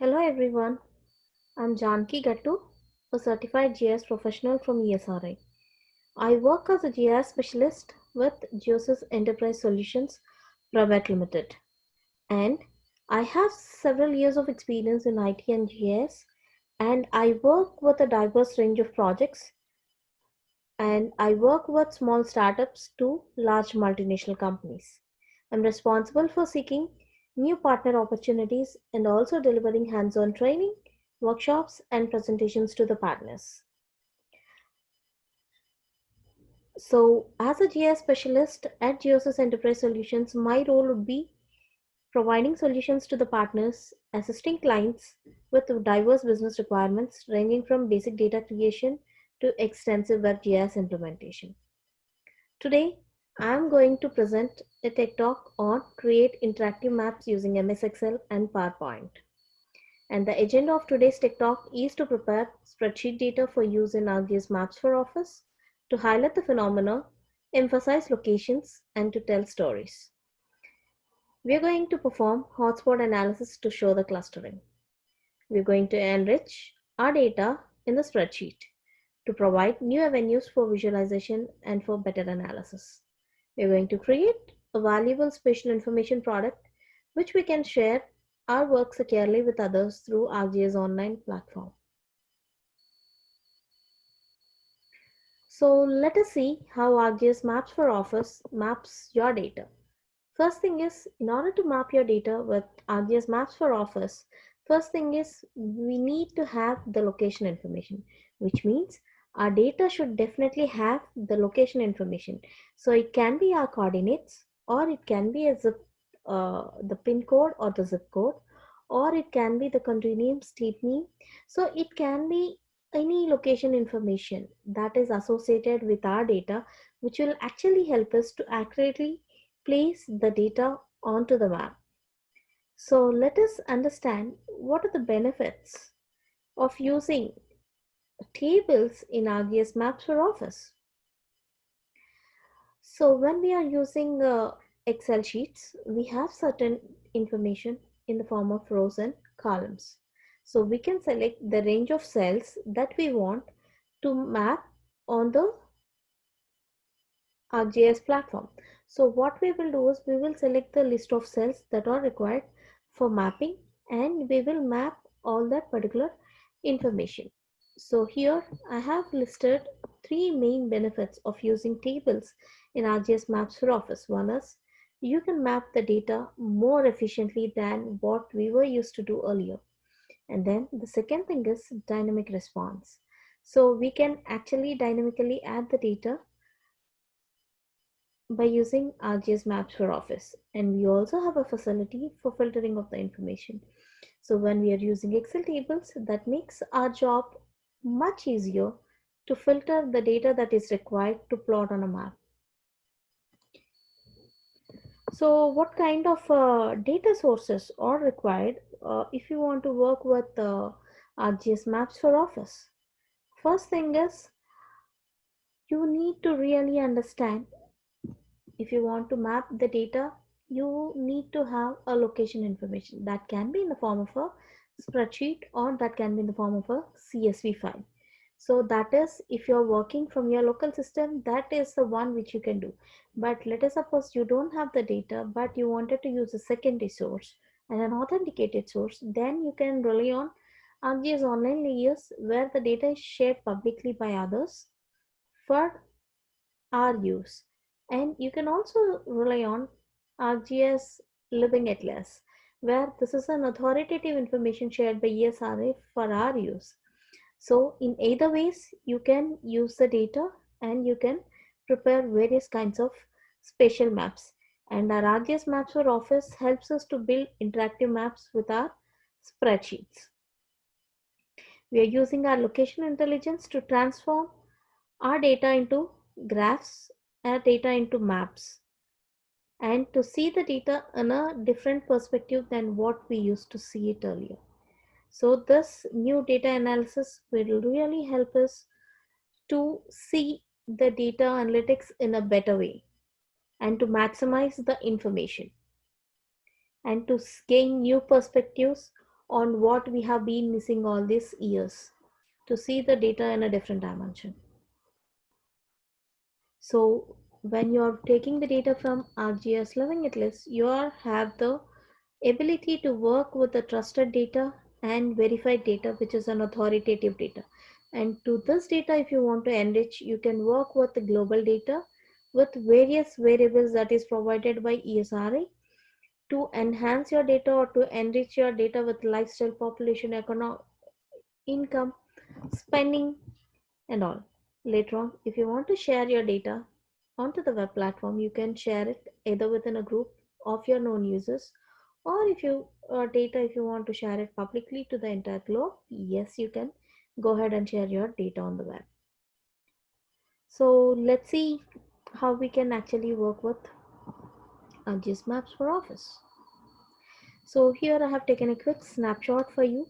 Hello everyone, I'm Janki Gattu, a certified GIS professional from ESRI. I work as a GIS specialist with Geosys Enterprise Solutions Private Limited, and I have several years of experience in IT and GIS, and I work with a diverse range of projects, and I work with small startups to large multinational companies. I'm responsible for seeking new partner opportunities and also delivering hands on training, workshops, and presentations to the partners. So, as a GIS specialist at Geosys Enterprise Solutions, my role would be providing solutions to the partners, assisting clients with diverse business requirements ranging from basic data creation to extensive web GIS implementation. Today, I am going to present a tech talk on create interactive maps using MS Excel and PowerPoint. And the agenda of today's tech talk is to prepare spreadsheet data for use in ArcGIS Maps for Office, to highlight the phenomena, emphasize locations, and to tell stories. We are going to perform hotspot analysis to show the clustering. We are going to enrich our data in the spreadsheet to provide new avenues for visualization and for better analysis. We are going to create a valuable spatial information product which we can share our work securely with others through ArcGIS online platform. So let us see how ArcGIS Maps for Office maps your data. First thing is, in order to map your data with ArcGIS Maps for Office, first thing is we need to have the location information, which means our data should definitely have the location information. So it can be our coordinates, or it can be a the pin code or the zip code, or it can be the country name, state name. So it can be any location information that is associated with our data, which will actually help us to accurately place the data onto the map. So let us understand what are the benefits of using tables in ArcGIS Maps for Office. So when we are using Excel sheets, we have certain information in the form of rows and columns. So we can select the range of cells that we want to map on the ArcGIS platform. So what we will do is we will select the list of cells that are required for mapping, and we will map all that particular information. So here I have listed three main benefits of using tables in ArcGIS Maps for Office. One is you can map the data more efficiently than what we were used to do earlier. And then the second thing is dynamic response. So we can actually dynamically add the data by using ArcGIS Maps for Office. And we also have a facility for filtering of the information. So when we are using Excel tables, that makes our job much easier to filter the data that is required to plot on a map. So what kind of data sources are required if you want to work with ArcGIS Maps for Office? First thing is you need to really understand, if you want to map the data, you need to have a location information that can be in the form of a spreadsheet or that can be in the form of a CSV file. So that is, if you're working from your local system, that is the one which you can do. But let us suppose you don't have the data, but you wanted to use a secondary source and an authenticated source, then you can rely on ArcGIS online layers where the data is shared publicly by others for our use. And you can also rely on ArcGIS Living Atlas, where this is an authoritative information shared by ESRA for our use. So in either ways, you can use the data and you can prepare various kinds of spatial maps. And our ArcGIS Maps for Office helps us to build interactive maps with our spreadsheets. We are using our location intelligence to transform our data into graphs, our data into maps, and to see the data in a different perspective than what we used to see it earlier. So this new data analysis will really help us to see the data analytics in a better way and to maximize the information and to gain new perspectives on what we have been missing all these years to see the data in a different dimension. So when you're taking the data from ArcGIS Living It List, you have the ability to work with the trusted data and verified data, which is an authoritative data. And to this data, if you want to enrich, you can work with the global data with various variables that is provided by ESRI to enhance your data or to enrich your data with lifestyle, population, economic, income, spending, and all. Later on, if you want to share your data onto the web platform, you can share it either within a group of your known users, or if you data, if you want to share it publicly to the entire globe, yes, you can go ahead and share your data on the web. So let's see how we can actually work with ArcGIS Maps for Office. So here I have taken a quick snapshot for you.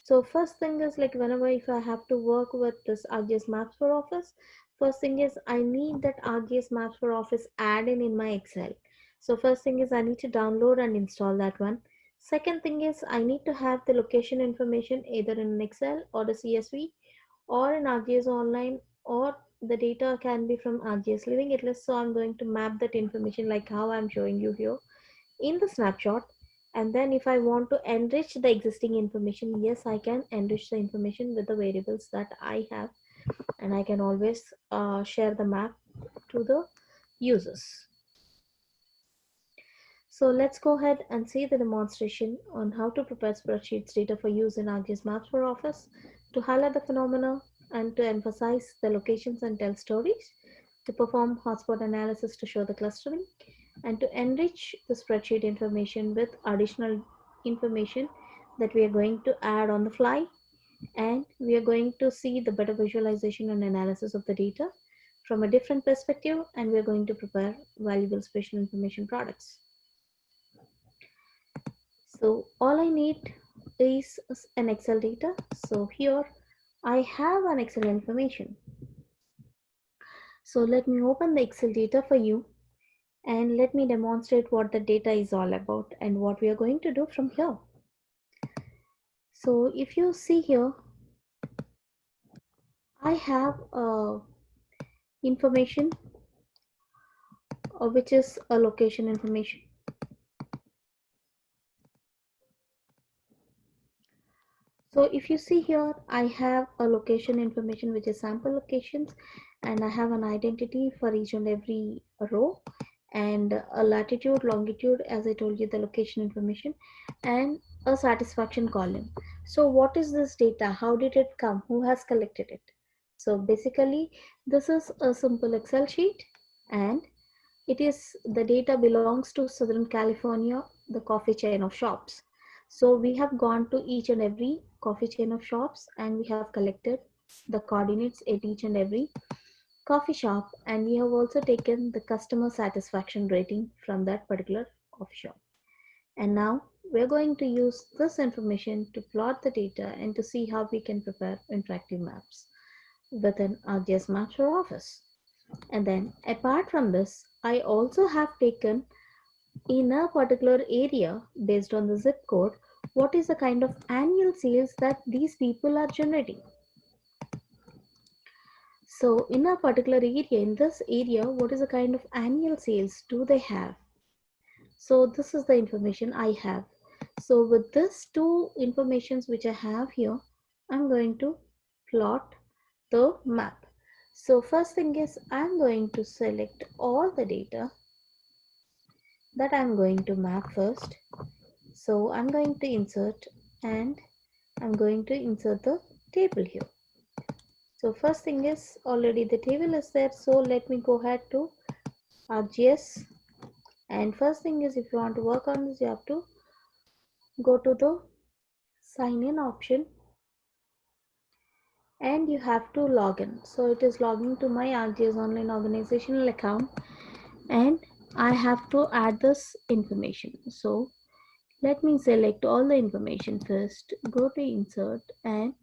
So first thing is, like, whenever if I have to work with this ArcGIS Maps for Office, first thing is I need that ArcGIS Maps for Office add-in in my Excel. So first thing is I need to download and install that one. Second thing is I need to have the location information either in an Excel or the CSV or in ArcGIS Online, or the data can be from ArcGIS Living It List. So I'm going to map that information like how I'm showing you here in the snapshot. And then if I want to enrich the existing information, yes, I can enrich the information with the variables that I have, and I can always share the map to the users. So let's go ahead and see the demonstration on how to prepare spreadsheets data for use in ArcGIS Maps for Office to highlight the phenomena and to emphasize the locations and tell stories, to perform hotspot analysis to show the clustering, and to enrich the spreadsheet information with additional information that we are going to add on the fly. And we are going to see the better visualization and analysis of the data from a different perspective, and we are going to prepare valuable spatial information products. So all I need is an Excel data. So here I have an Excel information. So let me open the Excel data for you, and let me demonstrate what the data is all about and what we are going to do from here. So if you see here, I have information which is a location information. So if you see here, I have a location information which is sample locations, and I have an identity for each and every row, and a latitude, longitude, as I told you, the location information, and a satisfaction column. So what is this data? How did it come? Who has collected it? So basically, this is a simple Excel sheet, and it is the data belongs to Southern California, the coffee chain of shops. So we have gone to each and every coffee chain of shops, and we have collected the coordinates at each and every coffee shop, and we have also taken the customer satisfaction rating from that particular coffee shop. And now we're going to use this information to plot the data and to see how we can prepare interactive maps within ArcGIS Maps for Office. And then apart from this, I also have taken in a particular area based on the zip code, what is the kind of annual sales that these people are generating. So in a particular area, in this area, what is the kind of annual sales do they have? So this is the information I have. So with this two informations which I have here, I'm going to plot the map. So first thing is I'm going to select all the data that I'm going to map first. So I'm going to insert, and I'm going to insert the table here. So first thing is already the table is there. So let me go ahead to ArcGIS. And first thing is, if you want to work on this, you have to go to the sign in option, and you have to log in. So it is logging to my ArcGIS online organizational account, and I have to add this information. So let me select all the information first, go to insert, and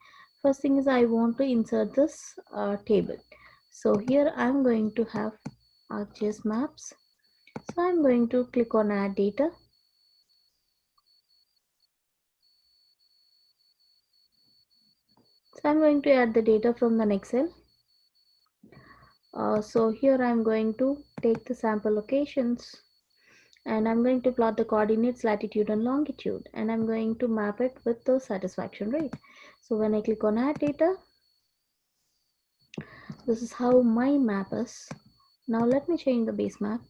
first thing is I want to insert this table. So here I'm going to have ArcGIS maps. So I'm going to click on add data. So I'm going to add the data from the Excel. So here I'm going to take the sample locations and I'm going to plot the coordinates latitude and longitude, and I'm going to map it with the satisfaction rate. So when I click on add data, this is how my map is. Now let me change the base map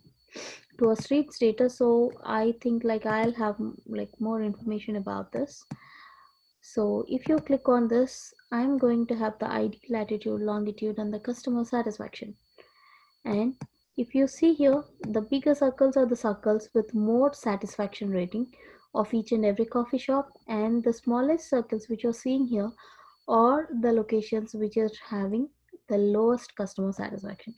to a streets data, so I think like I'll have like more information about this. So if you click on this, I'm going to have the ID, latitude, longitude, and the customer satisfaction. And if you see here, the bigger circles are the circles with more satisfaction rating of each and every coffee shop, and the smallest circles which you're seeing here are the locations which are having the lowest customer satisfaction.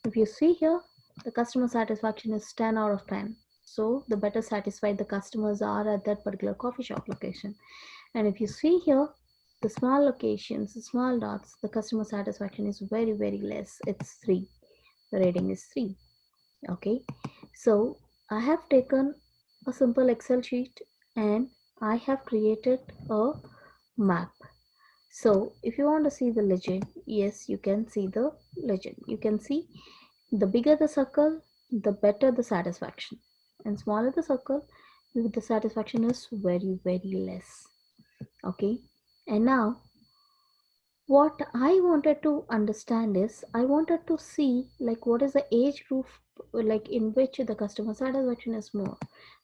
If you see here, the customer satisfaction is 10 out of 10. So the better satisfied the customers are at that particular coffee shop location. And if you see here, the small locations, the small dots, the customer satisfaction is very, very less. It's 3. The rating is 3. Okay. So I have taken a simple Excel sheet and I have created a map. So if you want to see the legend, yes, you can see the legend. You can see the bigger the circle, the better the satisfaction. And smaller the circle, the satisfaction is very, very less. Okay. And now what I wanted to understand is I wanted to see like what is the age group like in which the customer satisfaction is more.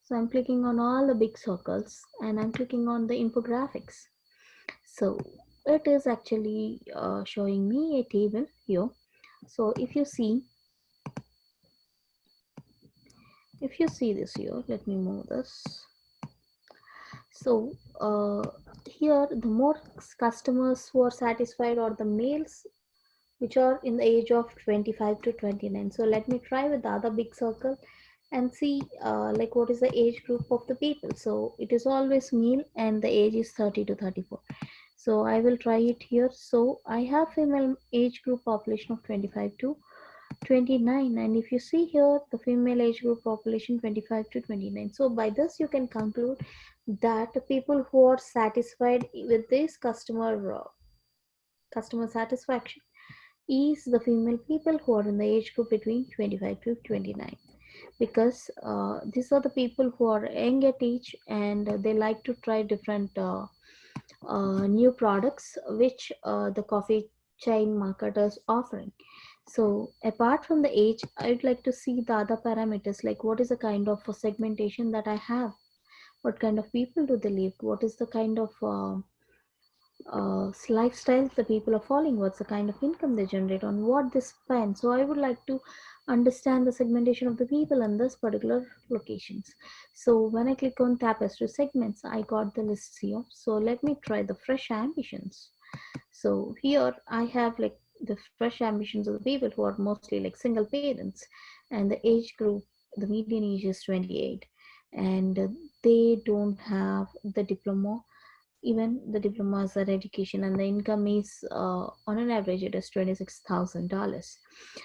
So I'm clicking on all the big circles and I'm clicking on the infographics. So it is actually showing me a table here. So if you see this here, let me move this. So here the more customers who are satisfied are the males which are in the age of 25 to 29. So let me try with the other big circle and see like what is the age group of the people. So it is always male and the age is 30 to 34. So I will try it here. So I have female age group population of 25 to 29, and if you see here the female age group population 25 to 29. So by this you can conclude that the people who are satisfied with this customer satisfaction is the female people who are in the age group between 25 to 29, because these are the people who are young at age and they like to try different new products which the coffee chain market is offering. So apart from the age, I would like to see the other parameters like what is the kind of segmentation that I have, what kind of people do they live, what is the kind of lifestyles the people are following, what's the kind of income they generate, on what they spend. So I would like to understand the segmentation of the people in this particular locations. So when I click on tapestry segments, I got the lists here. So let me try the fresh ambitions. So here I have like the fresh ambitions of the people who are mostly like single parents, and the age group, the median age is 28, and they don't have the diploma. Even the diplomas are education, and the income is on an average it is $26,000.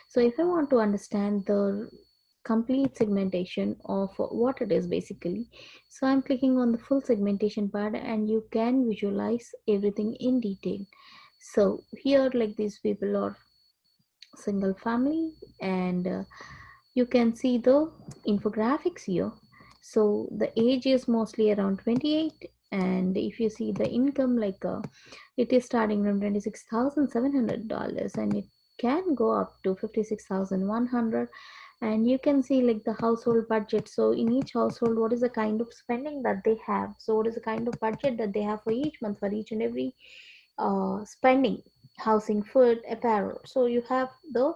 So if I want to understand the complete segmentation of what it is basically, so I'm clicking on the full segmentation part and you can visualize everything in detail. So here like these people are single family, and you can see the infographics here. So the age is mostly around 28, and if you see the income like it is starting from $26,700 and it can go up to 56,100. And you can see like the household budget. So in each household, what is the kind of spending that they have, so what is the kind of budget that they have for each month for each and every spending, housing, food, apparel. So you have the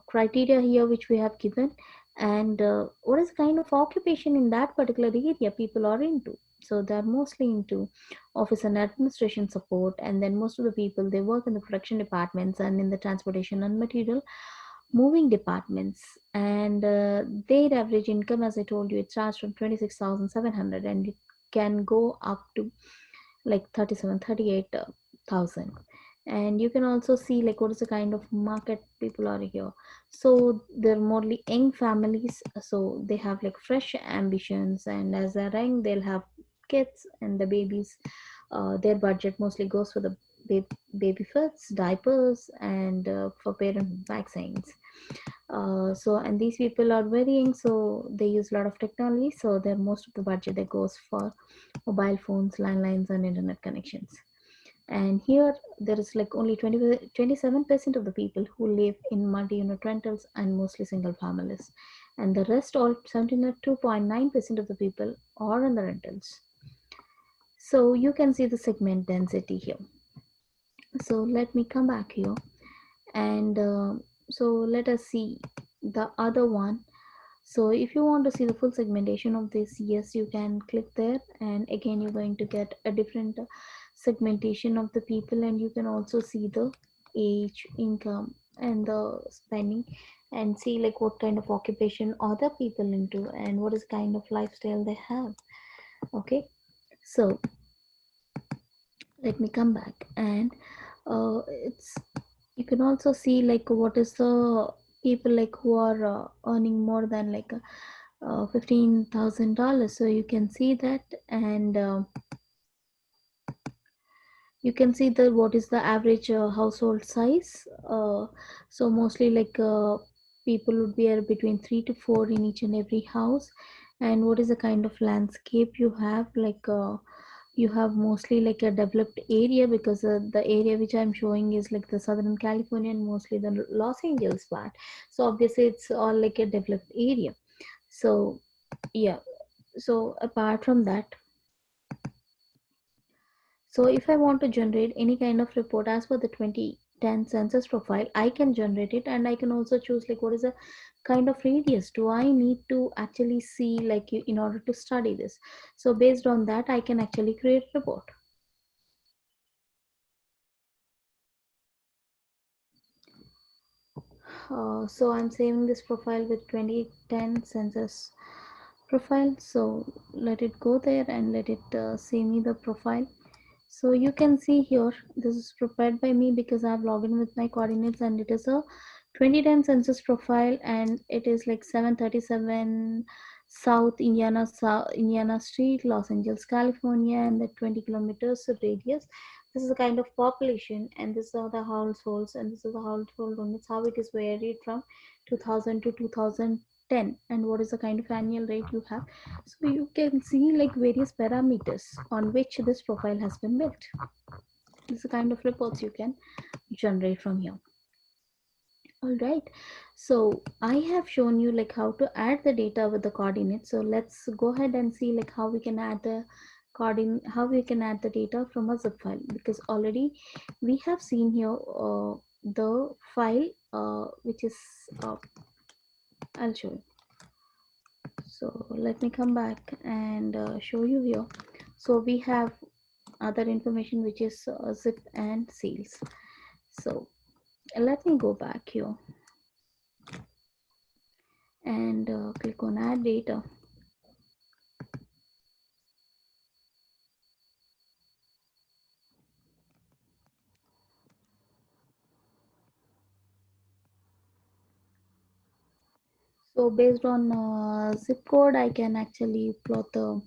criteria here which we have given, and what is kind of occupation in that particular area people are into. So they're mostly into office and administration support, and then most of the people they work in the production departments and in the transportation and material moving departments. And their average income, as I told you, it starts from 26,700 and it can go up to like 37 38,000. And you can also see like what is the kind of market people are here. So they're mostly young families, so they have like fresh ambitions, and as they're young they'll have kids and the babies. Their budget mostly goes for the baby foods, diapers, and for parent vaccines. So and these people are very young, so they use a lot of technology. So their most of the budget that goes for mobile phones, landlines, and internet connections. And here there is like only 27% of the people who live in multi-unit rentals and mostly single families, and the rest all 72.9% of the people are in the rentals. So you can see the segment density here. So let me come back here, and so let us see the other one. So if you want to see the full segmentation of this, yes, you can click there, and again you're going to get a different segmentation of the people, and you can also see the age, income, and the spending, and see like what kind of occupation are the people into and what is kind of lifestyle they have. Okay, so let me come back, and it's you can also see like what is the people like who are earning more than like $15,000. So you can see that, and you can see the what is the average household size. So mostly like people would be between 3 to 4 in each and every house. And what is the kind of landscape you have, like you have mostly like a developed area, because the area which I'm showing is like the Southern California and mostly the Los Angeles part. So obviously it's all like a developed area. So yeah, so apart from that, so if I want to generate any kind of report as per the 2010 census profile, I can generate it, and I can also choose like what is the kind of radius do I need to actually see like in order to study this. So based on that, I can actually create a report. So I'm saving this profile with 2010 census profile. So let it go there and let it save me the profile. So you can see here, this is prepared by me because I've logged in with my coordinates, and it is a 2010 census profile, and it is like 737 South Indiana Street, Los Angeles, California, and the 20 kilometers radius. This is the kind of population, and this are the households, and this is the household limits, how it is varied from 2000 to 2010, and what is the kind of annual rate you have. So you can see like various parameters on which this profile has been built. This is the kind of reports you can generate from here. All right, so I have shown you like how to add the data with the coordinates. So let's go ahead and see like how we can add the how we can add the data from a zip file, because already we have seen here the file which is I'll show you. So let me come back and show you here. So we have other information which is zip and sales. So let me go back here and click on add data. So based on zip code, I can actually plot the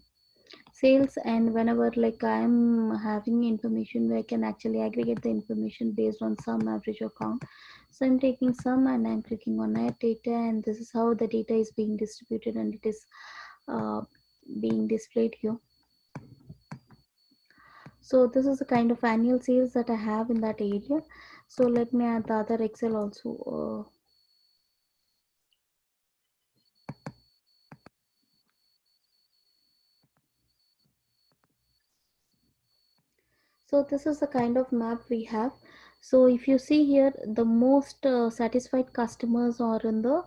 sales, and whenever like I'm having information where I can actually aggregate the information based on sum, average, or count. So I'm taking sum and I'm clicking on add data, and this is how the data is being distributed, and it is uh, being displayed here. So this is the kind of annual sales that I have in that area. So let me add the other Excel also. So this is the kind of map we have. So if you see here, the most satisfied customers are in the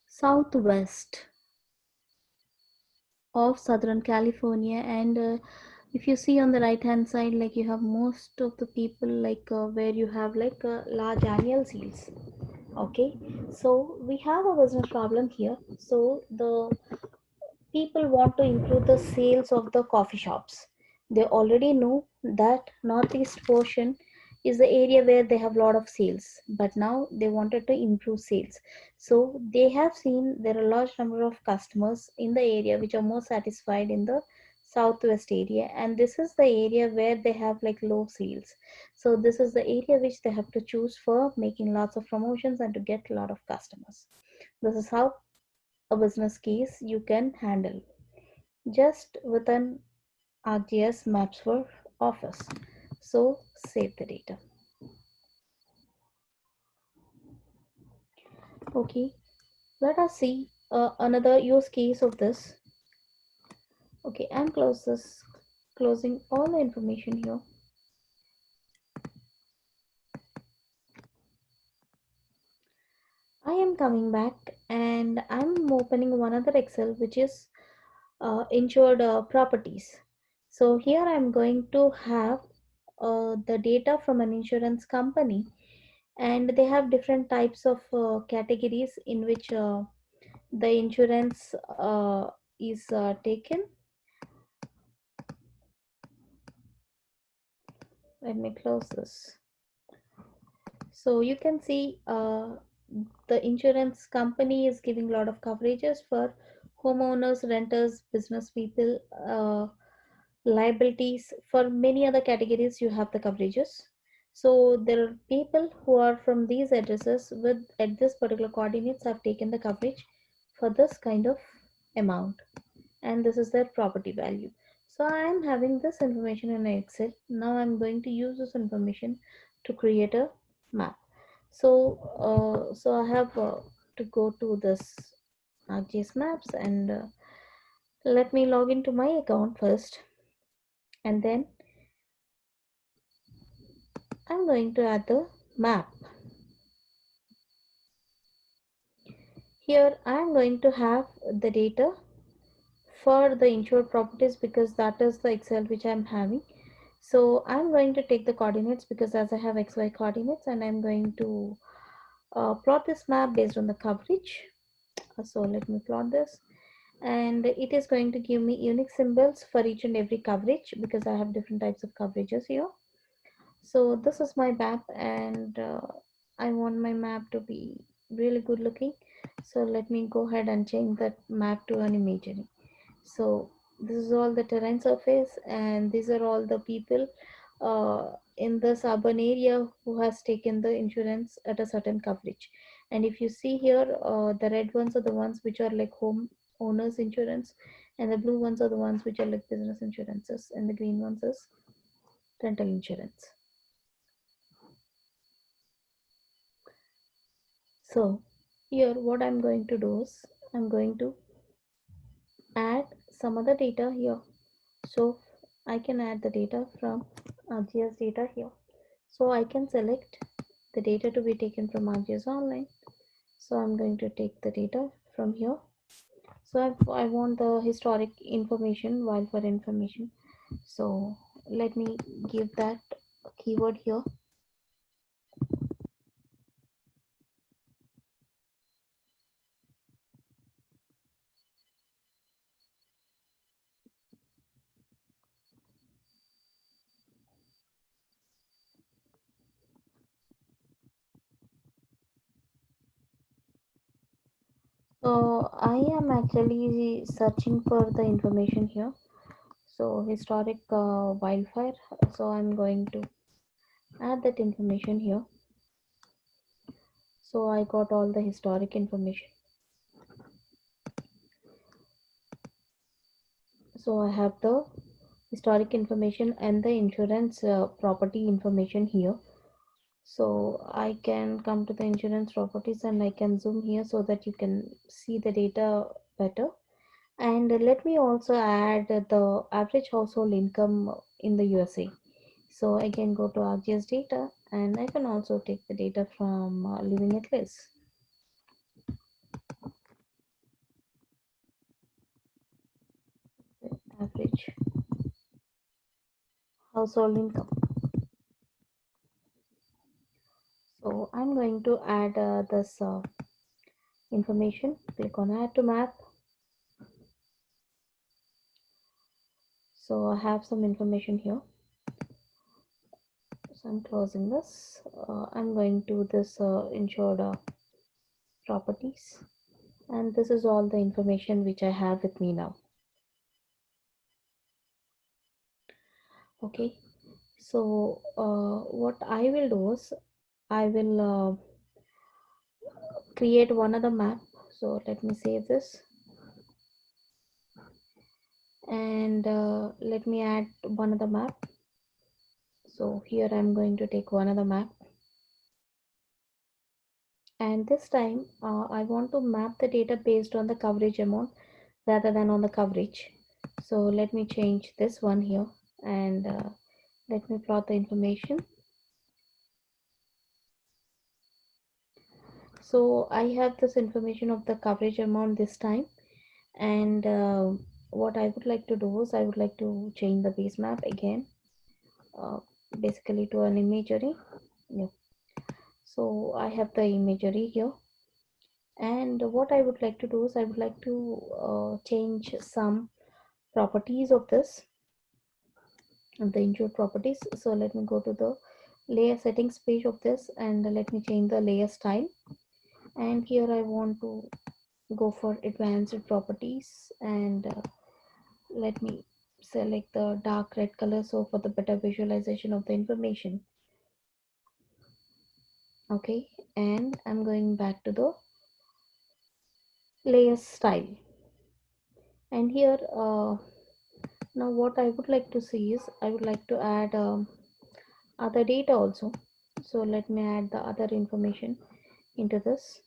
southwest of Southern California, and if you see on the right hand side, like you have most of the people like where you have like large annual sales. Okay, so we have a business problem here. So the people want to improve the sales of the coffee shops. They already know that northeast portion is the area where they have a lot of sales, but now they wanted to improve sales. So they have seen there are a large number of customers in the area which are more satisfied in the southwest area, and this is the area where they have like low sales. So this is the area which they have to choose for making lots of promotions and to get a lot of customers. This is how a business case you can handle just with an ArcGIS Maps for Office. So save the data. Okay, let us see another use case of this. Okay, I'm closing all the information here. I am coming back and I'm opening one other Excel which is insured properties. So here I'm going to have the data from an insurance company, and they have different types of categories in which the insurance is taken. Let me close this. So you can see the insurance company is giving a lot of coverages for homeowners, renters, business people, liabilities. For many other categories you have the coverages. So there are people who are from these addresses with at this particular coordinates have taken the coverage for this kind of amount, and this is their property value. So I am having this information in Excel. Now I'm going to use this information to create a map. So I have to go to this ArcGIS Maps, and let me log into my account first, and then I'm going to add the map. Here I'm going to have the data for the insured properties because that is the Excel which I'm having. So I'm going to take the coordinates because as I have XY coordinates, and I'm going to plot this map based on the coverage. So let me plot this, and it is going to give me unique symbols for each and every coverage because I have different types of coverages here. So this is my map, and I want my map to be really good looking. So let me go ahead and change that map to an imagery. So this is all the terrain surface, and these are all the people in this urban area who has taken the insurance at a certain coverage. And if you see here, the red ones are the ones which are like home owners insurance, and the blue ones are the ones which are like business insurances, and the green ones is rental insurance. So here what I'm going to do is I'm going to add some other data here. So I can add the data from ArcGIS data here. So I can select the data to be taken from ArcGIS Online. So I'm going to take the data from here. So I want the historic information, wildfire information. So let me give that keyword here. So I am actually searching for the information here. So historic wildfire. So I'm going to add that information here. So I got all the historic information. So I have the historic information and the insurance property information here. So I can come to the insurance properties and I can zoom here so that you can see the data better. And let me also add the average household income in the USA. So I can go to ArcGIS data, and I can also take the data from Living at Least. Average household income. So I'm going to add this information. Click on add to map. So I have some information here. So I'm closing this. I'm going to this insured properties, and this is all the information which I have with me now. Okay, so what I will do is I will create one other map. So let me save this, and let me add one other map. So here I'm going to take one other map, and this time I want to map the data based on the coverage amount rather than on the coverage. So let me change this one here, and let me plot the information. So I have this information of the coverage amount this time, and what I would like to do is I would like to change the base map again, uh, basically to an imagery. Yeah. So I have the imagery here, and what I would like to do is I would like to change some properties of this, the injured properties. So let me go to the layer settings page of this, and let me change the layer style, and here I want to go for advanced properties, and let me select the dark red color so for the better visualization of the information. Okay, and I'm going back to the layer style, and here now what I would like to see is I would like to add other data also. So let me add the other information into this.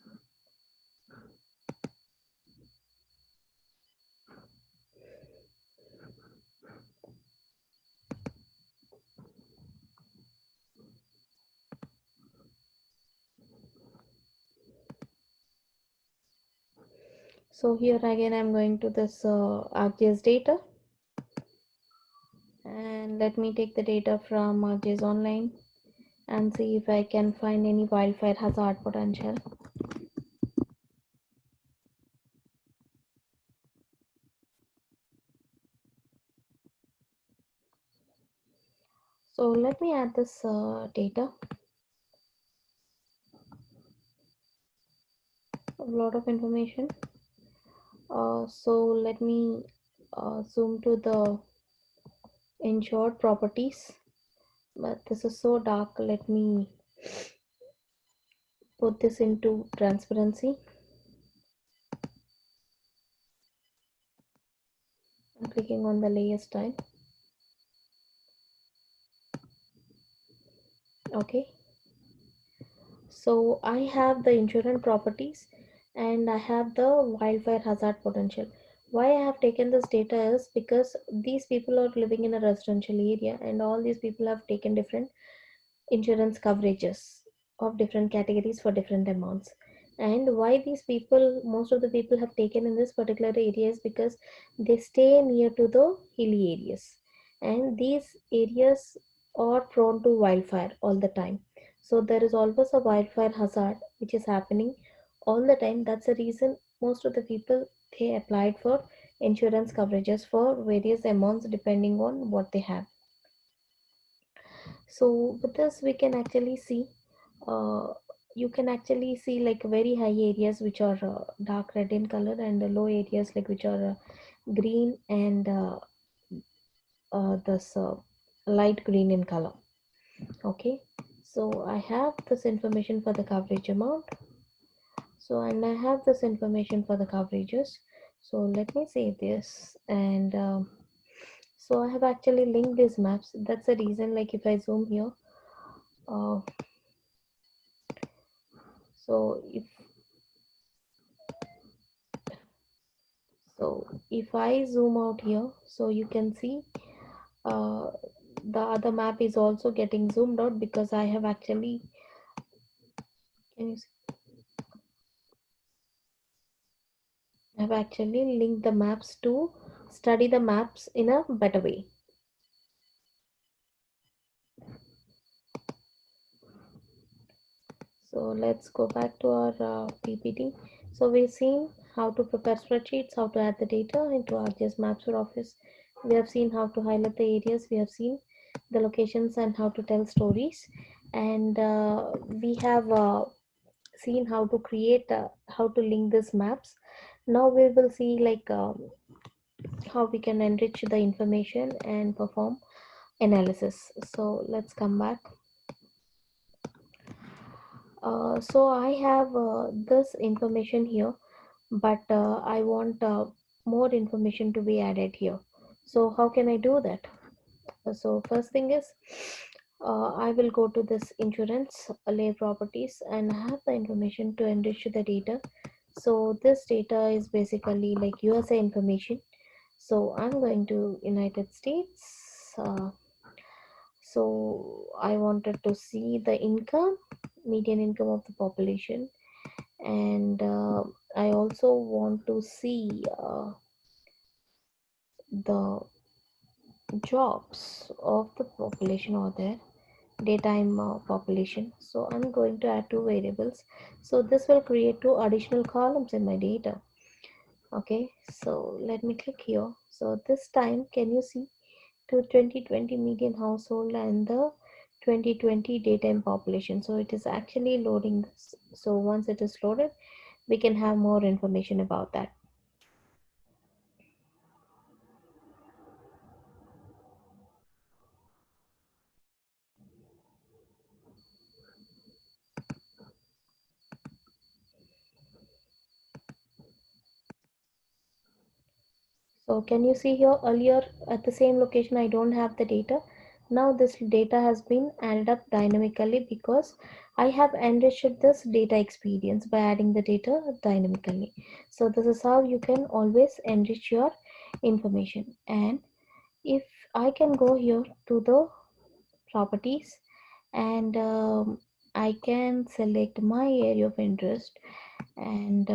So here again I'm going to this ArcGIS data, and let me take the data from ArcGIS Online and see if I can find any wildfire hazard potential. So let me add this data, a lot of information. So let me zoom to the insured properties, but this is so dark. Let me put this into transparency. I'm clicking on the layer style. Okay, so I have the insurance properties and I have the wildfire hazard potential. Why I have taken this data is because these people are living in a residential area, and all these people have taken different insurance coverages of different categories for different amounts. And why these people, most of the people have taken in this particular area is because they stay near to the hilly areas, and these areas are prone to wildfire all the time. So there is always a wildfire hazard which is happening all the time. That's the reason most of the people, they applied for insurance coverages for various amounts depending on what they have. So with this we can actually see, uh, you can actually see like very high areas which are dark red in color, and the low areas like which are green and this light green in color. Okay, so I have this information for the coverage amount. So, and I have this information for the coverages. So let me save this, and so I have actually linked these maps. That's the reason, like if I zoom here, uh, so if I zoom out here, so you can see uh, the other map is also getting zoomed out because I have actually, can you see, I've actually linked the maps to study the maps in a better way. So let's go back to our PPT. So we've seen how to prepare spreadsheets, how to add the data into ArcGIS Maps for Office. We have seen how to highlight the areas. We have seen the locations and how to tell stories. And we have seen how to create, how to link these maps. Now we will see like how we can enrich the information and perform analysis. So let's come back. So I have this information here, but I want more information to be added here. So how can I do that? So first thing is, I will go to this insurance layer properties and have the information to enrich the data. So this data is basically like USA information. So I'm going to United States. So I wanted to see the income, median income of the population, and I also want to see the jobs of the population or their daytime population. So I'm going to add two variables. So this will create two additional columns in my data. Okay, so let me click here. So this time, can you see to 2020 median household and the 2020 daytime population? So it is actually loading this. So once it is loaded, we can have more information about that. So can you see here, earlier at the same location I don't have the data. Now this data has been added up dynamically because I have enriched this data experience by adding the data dynamically. So this is how you can always enrich your information. And if I can go here to the properties, and I can select my area of interest, and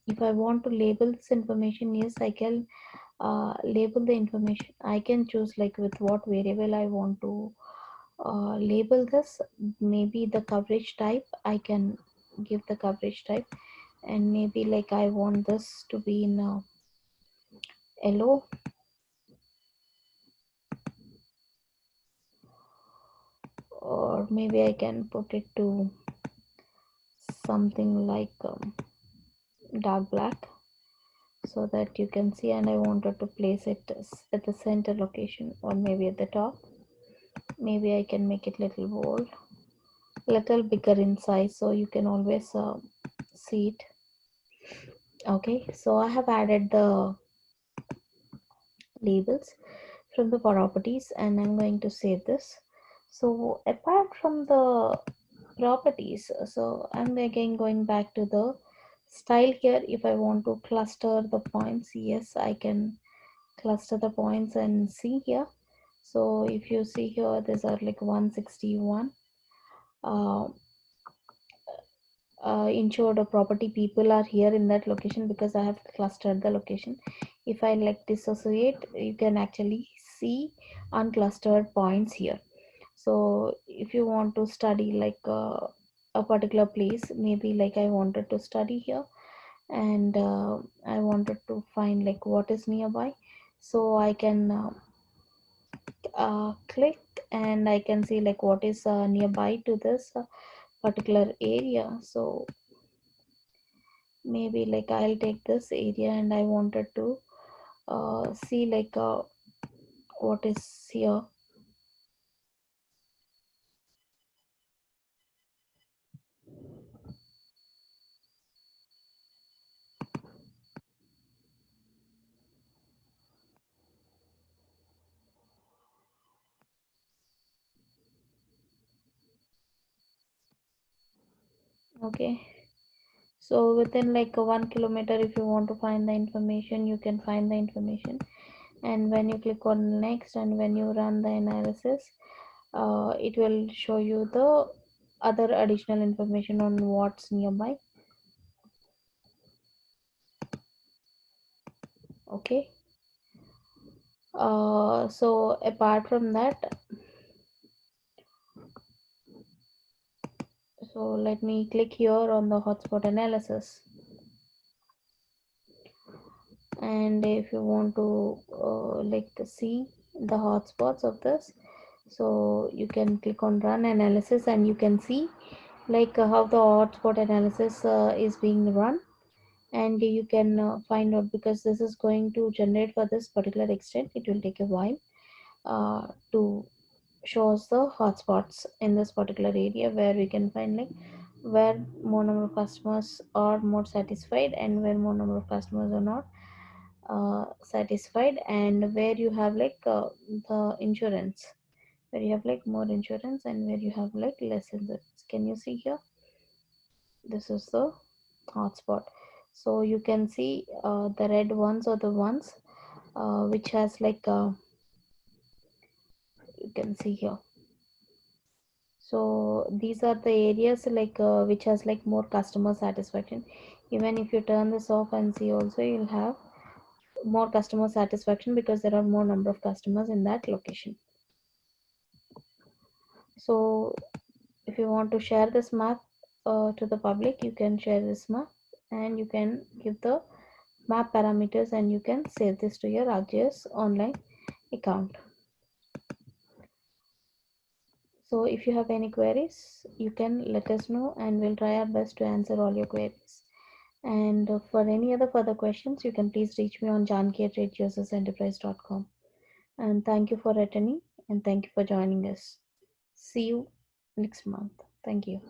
if I want to label this information, yes, I can label the information. I can choose like with what variable I want to label this. Maybe the coverage type, I can give the coverage type, and maybe like I want this to be in yellow, or maybe I can put it to something like dark black, so that you can see. And I wanted to place it at the center location, or maybe at the top. Maybe I can make it little bold, little bigger in size, so you can always see it. Okay, so I have added the labels from the properties, and I'm going to save this. So apart from the properties, so I'm again going back to the style here. If I want to cluster the points, yes, I can cluster the points and see here. So if you see here, these are like 161 uh, insured or property people are here in that location, because I have clustered the location. If I like dissociate, you can actually see unclustered points here. So if you want to study like a particular place, maybe like I wanted to study here, and I wanted to find like what is nearby, so I can click, and I can see like what is nearby to this particular area. So maybe like I'll take this area, and I wanted to see like what is here. Okay, so within like 1 kilometer, if you want to find the information, you can find the information. And when you click on next, and when you run the analysis, it will show you the other additional information on what's nearby. Okay, so apart from that, so let me click here on the hotspot analysis. And if you want to like see the hotspots of this, so you can click on run analysis, and you can see like how the hotspot analysis is being run. And you can find out, because this is going to generate for this particular extent, it will take a while to shows the hotspots in this particular area where we can find like where more number of customers are more satisfied and where more number of customers are not satisfied, and where you have like the insurance, where you have like more insurance and where you have like less insurance. Can you see here? This is the hotspot. So you can see the red ones are the ones which has like you can see here. So these are the areas like which has like more customer satisfaction. Even if you turn this off and see also, you'll have more customer satisfaction because there are more number of customers in that location. So if you want to share this map to the public, you can share this map and you can give the map parameters and you can save this to your ArcGIS online account. So if you have any queries, you can let us know and we'll try our best to answer all your queries. And for any other further questions, you can please reach me on janki@reducersenterprise.com. And thank you for attending and thank you for joining us. See you next month. Thank you.